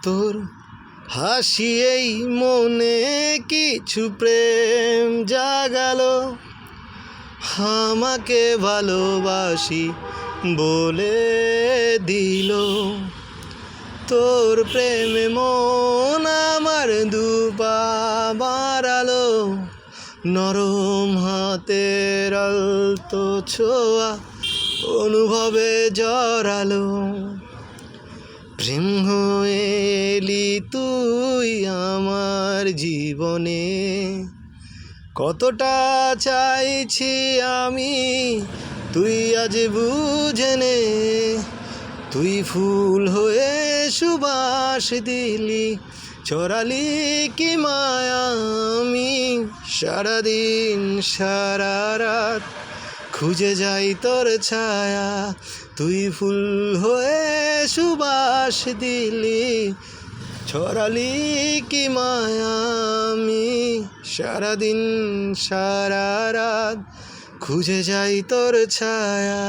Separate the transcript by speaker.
Speaker 1: তোর হাসি এই মনে কিছু প্রেম জাগালো, আমাকে ভালোবাসি বলে দিল। তোর প্রেমে মন আমার দুপা বাড়ালো, নরম হাতের আলতো ছোঁয়া অনুভবে জড়ালো। প্রেম হয়ে এলি তুই আমার জীবনে, কতটা চাইছি আমি তুই আজ বুঝে নে। তুই ফুল হয়ে সুবাস দিলি, ছড়ালি কি মায়া আমি সারাদিন সারা রাত খুঁজে যাই তোর ছায়া। তুই ফুল হয়ে সুবাস দিলি, ছড়ালি কি মায়া আমি সারাদিন সারা রাত খুঁজে যাই তোর ছায়া।